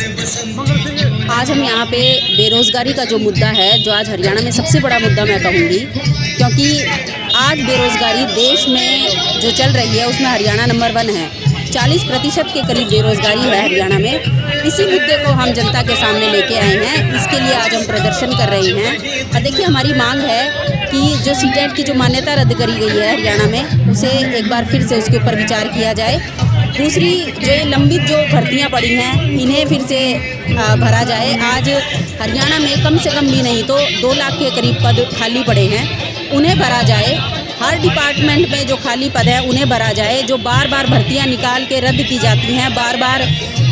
आज हम यहाँ पे बेरोज़गारी का जो मुद्दा है, जो आज हरियाणा में सबसे बड़ा मुद्दा मैं कहूँगी, क्योंकि आज बेरोज़गारी देश में जो चल रही है उसमें हरियाणा नंबर 1 है। 40% के करीब बेरोज़गारी है हरियाणा में। इसी मुद्दे को हम जनता के सामने लेके आए हैं। इसके लिए आज हम प्रदर्शन कर रहे हैं। और देखिए, हमारी मांग है कि जो सीटेट की जो मान्यता रद्द करी गई है हरियाणा में, उसे एक बार फिर से उसके ऊपर विचार किया जाए। दूसरी, जो ये लंबित जो भर्तियां पड़ी हैं, इन्हें फिर से भरा जाए। आज हरियाणा में कम से कम भी नहीं तो 2 लाख के करीब पद खाली पड़े हैं, उन्हें भरा जाए। हर डिपार्टमेंट में जो खाली पद है उन्हें भरा जाए। जो बार बार भर्तियां निकाल के रद्द की जाती हैं, बार बार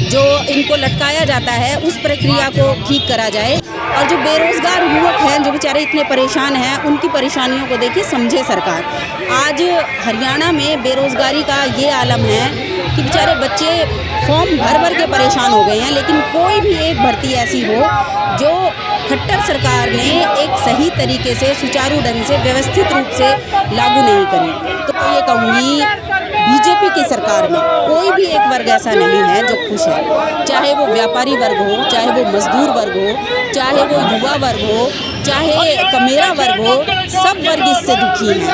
जो इनको लटकाया जाता है, उस प्रक्रिया को ठीक करा जाए। और जो बेरोज़गार युवक हैं, जो बेचारे इतने परेशान हैं, उनकी परेशानियों को देखिए, समझे सरकार। आज हरियाणा में बेरोज़गारी का ये आलम है कि बेचारे बच्चे फॉर्म भर भर के परेशान हो गए हैं, लेकिन कोई भी एक भर्ती ऐसी हो जो खट्टर सरकार ने एक सही तरीके से, सुचारू ढंग से, व्यवस्थित रूप से लागू नहीं करी। तो ये कहूँगी, बीजेपी की सरकार में कोई भी एक वर्ग ऐसा नहीं है जो खुश है। चाहे वो व्यापारी वर्ग हो, चाहे वो मजदूर वर्ग हो, चाहे वो युवा वर्ग हो, चाहे कमेरा वर्ग हो, सब वर्ग इससे दुखी हैं।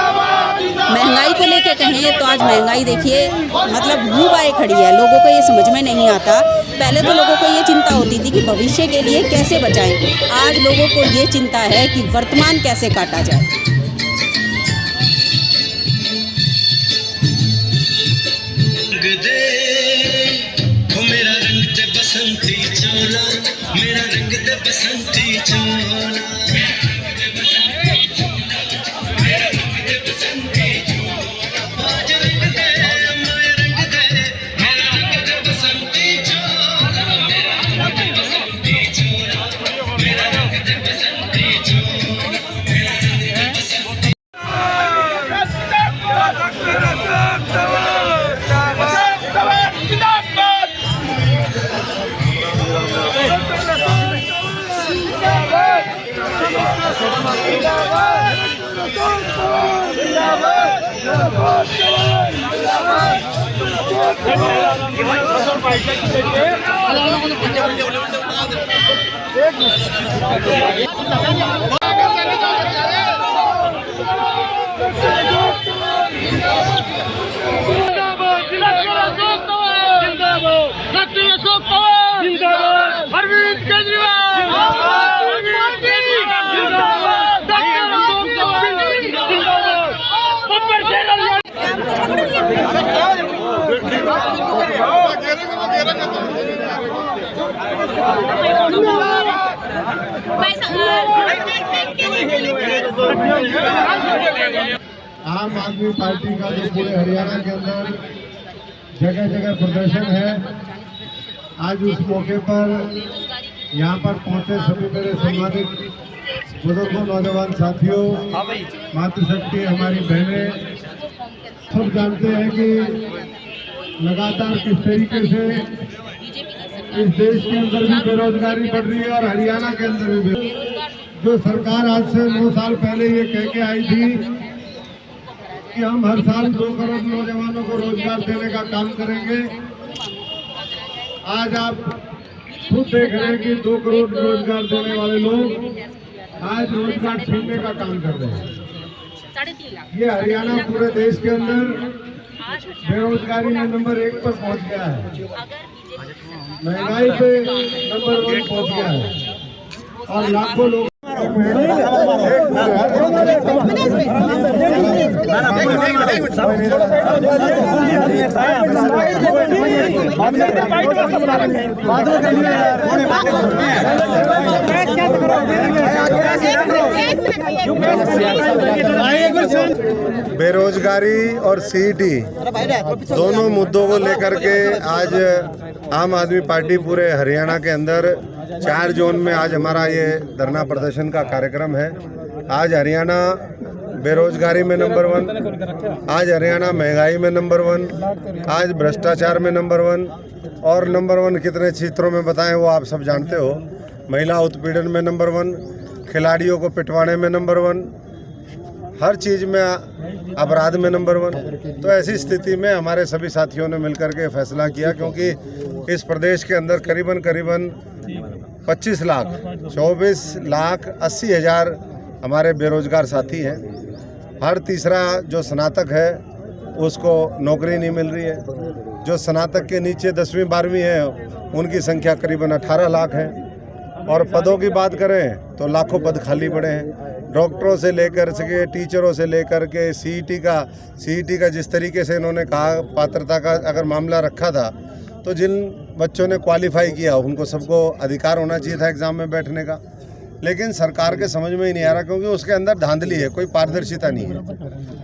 महंगाई को लेके कहें तो आज महंगाई देखिए, मतलब मुँह बाए खड़ी है। लोगों को ये समझ में नहीं आता। पहले तो लोगों को ये चिंता होती थी कि भविष्य के लिए कैसे बचाएं। आज लोगों को ये चिंता है कि वर्तमान कैसे काटा जाए। मेरा रंग ते बसंती चोला, मेरा रंग ते बसंती चोला। अरविंद आम आदमी पार्टी का जो पूरे हरियाणा के अंदर जगह जगह प्रदर्शन है, आज उस मौके पर यहाँ पर पहुँचे सभी मेरे सम्मानित बुजुर्गों, नौजवान साथियों, मातृशक्ति, हमारी बहनें, सब जानते हैं कि लगातार किस तरीके से इस देश के अंदर भी बेरोजगारी बढ़ रही है और हरियाणा के अंदर भी। जो सरकार आज से 9 साल पहले ये कह के आई थी कि हम हर साल 2 करोड़ नौजवानों को रोजगार देने का काम करेंगे, आज आप खुद देख रहे हैं कि 2 करोड़ रोजगार देने वाले लोग आज रोजगार छीनने का काम कर रहे हैं। ये हरियाणा पूरे देश के अंदर बेरोजगारी में नंबर 1 पर पहुंच गया है, महंगाई पे नंबर 1 पहुंच गया है और लाखों लोग बेरोजगारी और सीईटी दोनों मुद्दों को लेकर के आज आम आदमी पार्टी पूरे हरियाणा के अंदर 4 जोन में आज हमारा ये धरना प्रदर्शन का कार्यक्रम है। आज हरियाणा बेरोजगारी में नंबर 1, आज हरियाणा महंगाई में नंबर 1, आज भ्रष्टाचार में नंबर 1 और नंबर 1 कितने क्षेत्रों में बताएं वो आप सब जानते हो। महिला उत्पीड़न में नंबर 1, खिलाड़ियों को पिटवाने में नंबर 1, हर चीज़ में अपराध में नंबर 1। तो ऐसी स्थिति में हमारे सभी साथियों ने मिलकर के फैसला किया, क्योंकि इस प्रदेश के अंदर करीबन 25 लाख 24,80,000 हमारे बेरोजगार साथी हैं। हर तीसरा जो स्नातक है उसको नौकरी नहीं मिल रही है। जो स्नातक के नीचे 10वीं 12वीं है उनकी संख्या करीबन 18 लाख है। और पदों की बात करें तो लाखों पद खाली पड़े हैं। डॉक्टरों से लेकर के टीचरों से लेकर के सीईटी का जिस तरीके से इन्होंने कहा पात्रता का अगर मामला रखा था, तो जिन बच्चों ने क्वालिफाई किया उनको सबको अधिकार होना चाहिए था एग्ज़ाम में बैठने का। लेकिन सरकार के समझ में ही नहीं आ रहा, क्योंकि उसके अंदर धांधली है, कोई पारदर्शिता नहीं है।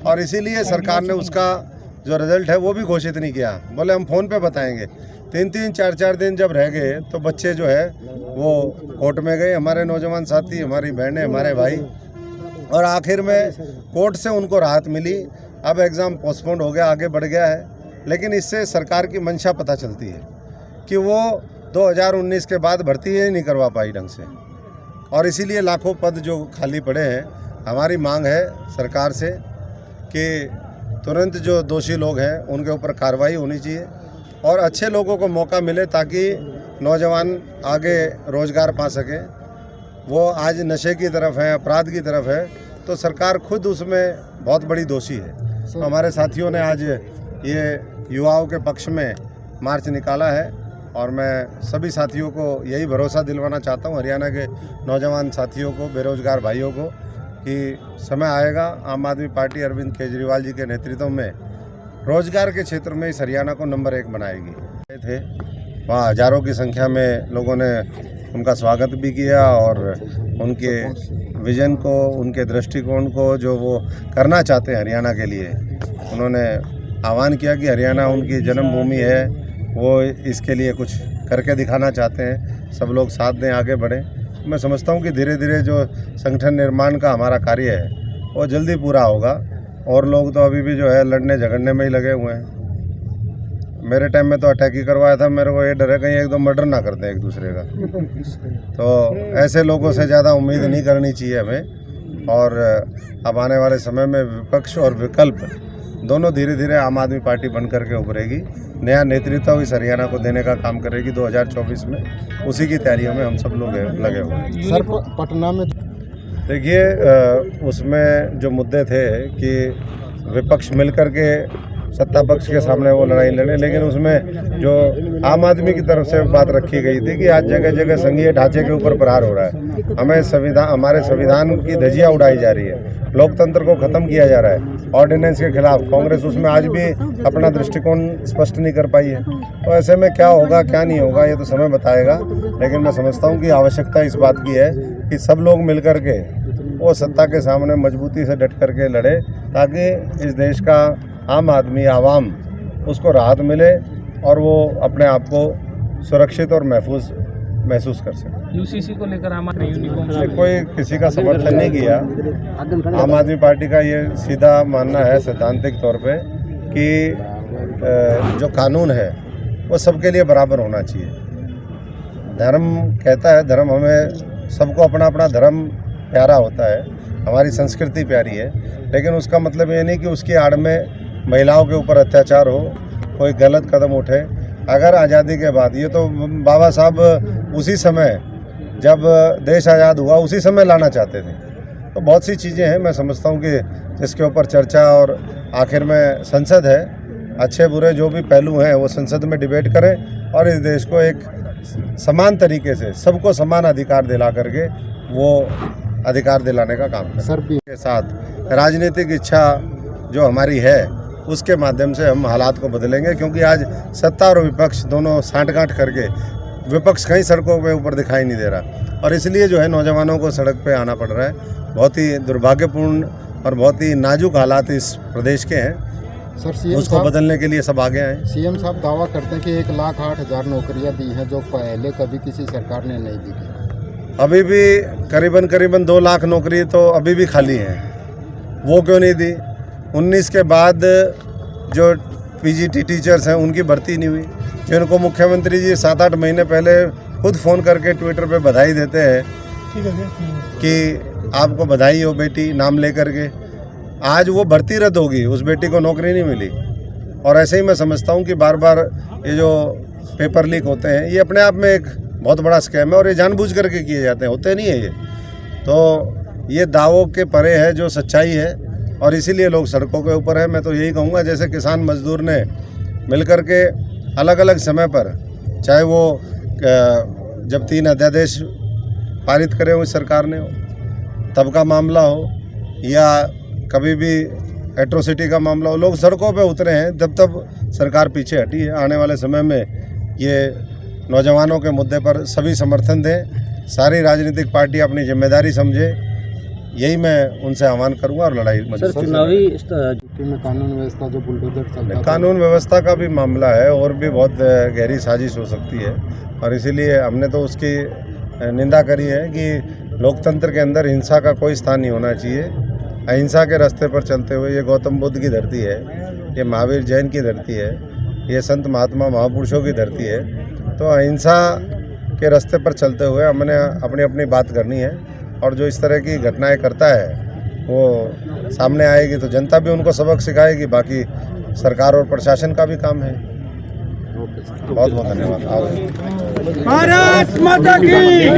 और इसीलिए सरकार ने उसका जो रिज़ल्ट है वो भी घोषित नहीं किया। बोले हम फ़ोन पे बताएंगे। 3-3, 4-4 दिन जब रह गए तो बच्चे जो है वो कोर्ट में गए, हमारे नौजवान साथी, हमारी बहनें, हमारे भाई, और आखिर में कोर्ट से उनको राहत मिली। अब एग्ज़ाम पोस्टपोन्ड हो गया, आगे बढ़ गया है। लेकिन इससे सरकार की मंशा पता चलती है कि वो 2019 के बाद भर्ती ही नहीं करवा पाई ढंग से, और इसीलिए लाखों पद जो खाली पड़े हैं। हमारी मांग है सरकार से कि तुरंत जो दोषी लोग हैं उनके ऊपर कार्रवाई होनी चाहिए और अच्छे लोगों को मौका मिले, ताकि नौजवान आगे रोज़गार पा सकें। वो आज नशे की तरफ है, अपराध की तरफ है, तो सरकार खुद उसमें बहुत बड़ी दोषी है। तो हमारे साथियों ने आज ये युवाओं के पक्ष में मार्च निकाला है, और मैं सभी साथियों को यही भरोसा दिलवाना चाहता हूँ, हरियाणा के नौजवान साथियों को, बेरोजगार भाइयों को, कि समय आएगा, आम आदमी पार्टी अरविंद केजरीवाल जी के नेतृत्व में रोजगार के क्षेत्र में इस हरियाणा को नंबर 1 बनाएगी। थे वहाँ हज़ारों की संख्या में लोगों ने उनका स्वागत भी किया, और उनके विजन को, उनके दृष्टिकोण को जो वो करना चाहते हैं हरियाणा के लिए, उन्होंने आह्वान किया कि हरियाणा उनकी जन्मभूमि है, वो इसके लिए कुछ करके दिखाना चाहते हैं। सब लोग साथ दें, आगे बढ़ें। मैं समझता हूँ कि धीरे धीरे जो संगठन निर्माण का हमारा कार्य है वो जल्दी पूरा होगा, और लोग तो अभी भी जो है लड़ने झगड़ने में ही लगे हुए हैं। मेरे टाइम में तो अटैक ही करवाया था, मेरे को ये डर है कहीं एकदम मर्डर ना कर दें एक दूसरे का। तो ऐसे लोगों से ज़्यादा उम्मीद नहीं करनी चाहिए हमें। और अब आने वाले समय में विपक्ष और विकल्प दोनों धीरे धीरे आम आदमी पार्टी बन करके उभरेगी। नया नेतृत्व इस हरियाणा को देने का काम करेगी 2024 में। उसी की तैयारियों में हम सब लोग लगे हुए हैं। सर, पटना में देखिए, उसमें जो मुद्दे थे कि विपक्ष मिलकर के सत्ता पक्ष के सामने वो लड़ाई लड़े, लेकिन उसमें जो आम आदमी की तरफ से बात रखी गई थी कि आज जगह जगह संघीय ढांचे के ऊपर प्रहार हो रहा है, हमारे संविधान की धज्जियां उड़ाई जा रही है, लोकतंत्र को ख़त्म किया जा रहा है, ऑर्डिनेंस के खिलाफ कांग्रेस उसमें आज भी अपना दृष्टिकोण स्पष्ट नहीं कर पाई है। तो ऐसे में क्या होगा क्या नहीं होगा ये तो समय बताएगा, लेकिन मैं समझता हूँ कि आवश्यकता इस बात की है कि सब लोग मिल कर के वो सत्ता के सामने मजबूती से डट करके लड़े, ताकि इस देश का आम आदमी, आवाम, उसको राहत मिले और वो अपने आप को सुरक्षित और महसूस कर सके। यूसीसी को लेकर आम आदमी यूनिफॉर्म से कोई किसी का समर्थन नहीं किया। आम आदमी पार्टी का ये सीधा मानना है सैद्धांतिक तौर पे कि जो कानून है वो सबके लिए बराबर होना चाहिए। धर्म कहता है, धर्म हमें सबको अपना अपना धर्म प्यारा होता है, हमारी संस्कृति प्यारी है, लेकिन उसका मतलब ये नहीं कि उसकी आड़ में महिलाओं के ऊपर अत्याचार हो, कोई गलत कदम उठे। अगर आज़ादी के बाद, ये तो बाबा साहब उसी समय जब देश आज़ाद हुआ उसी समय लाना चाहते थे, तो बहुत सी चीज़ें हैं मैं समझता हूँ कि जिसके ऊपर चर्चा, और आखिर में संसद है, अच्छे बुरे जो भी पहलू हैं वो संसद में डिबेट करें और इस देश को एक समान तरीके से सबको समान अधिकार दिला करके वो अधिकार दिलाने का काम करें। सर भी के साथ राजनीतिक इच्छा जो हमारी है उसके माध्यम से हम हालात को बदलेंगे, क्योंकि आज सत्ता और विपक्ष दोनों सांठ-गांठ करके विपक्ष कई सड़कों पे ऊपर दिखाई नहीं दे रहा, और इसलिए जो है नौजवानों को सड़क पे आना पड़ रहा है। बहुत ही दुर्भाग्यपूर्ण और बहुत ही नाजुक हालात इस प्रदेश के हैं। सर, सीएम उसको बदलने के लिए सब आगे आए। सीएम साहब दावा करते हैं कि 1,08,000 नौकरियां दी हैं जो पहले कभी किसी सरकार ने नहीं दी थी। अभी भी करीबन 2 लाख नौकरी तो अभी भी खाली हैं, वो क्यों नहीं दी? 19 के बाद जो पीजीटी टीचर्स हैं उनकी भर्ती नहीं हुई, जिनको मुख्यमंत्री जी 7-8 महीने पहले खुद फ़ोन करके ट्विटर पे बधाई देते हैं कि आपको बधाई हो बेटी, नाम ले करके, आज वो भर्ती रद्द होगी, उस बेटी को नौकरी नहीं मिली। और ऐसे ही मैं समझता हूँ कि बार बार ये जो पेपर लीक होते हैं ये अपने आप में एक बहुत बड़ा स्कैम है और ये जानबूझ करके किए जाते हैं, होते नहीं है ये। तो ये दावों के परे है जो सच्चाई है और इसीलिए लोग सड़कों के ऊपर है। मैं तो यही कहूँगा, जैसे किसान मजदूर ने मिलकर के अलग अलग समय पर, चाहे वो जब 3 अध्यादेश पारित करे हुए सरकार ने हो तब का मामला हो या कभी भी एट्रोसिटी का मामला हो, लोग सड़कों पे उतरे हैं जब तब सरकार पीछे हटी है। आने वाले समय में ये नौजवानों के मुद्दे पर सभी समर्थन दें, सारी राजनीतिक पार्टी अपनी जिम्मेदारी समझे, यही मैं उनसे आह्वान करूंगा और लड़ाई सर, चुनावी में कानून व्यवस्था जो बुलडोजर चलता है, कानून व्यवस्था का भी मामला है और भी बहुत गहरी साजिश हो सकती है और इसीलिए हमने तो उसकी निंदा करी है कि लोकतंत्र के अंदर हिंसा का कोई स्थान नहीं होना चाहिए। अहिंसा के रास्ते पर चलते हुए, ये गौतम बुद्ध की धरती है, ये महावीर जैन की धरती है, ये संत महात्मा महापुरुषों की धरती है। तो अहिंसा के रास्ते पर चलते हुए हमने अपनी अपनी बात करनी है और जो इस तरह की घटनाएं करता है वो सामने आएगी तो जनता भी उनको सबक सिखाएगी। बाकी सरकार और प्रशासन का भी काम है। बहुत बहुत धन्यवाद। भारत माता की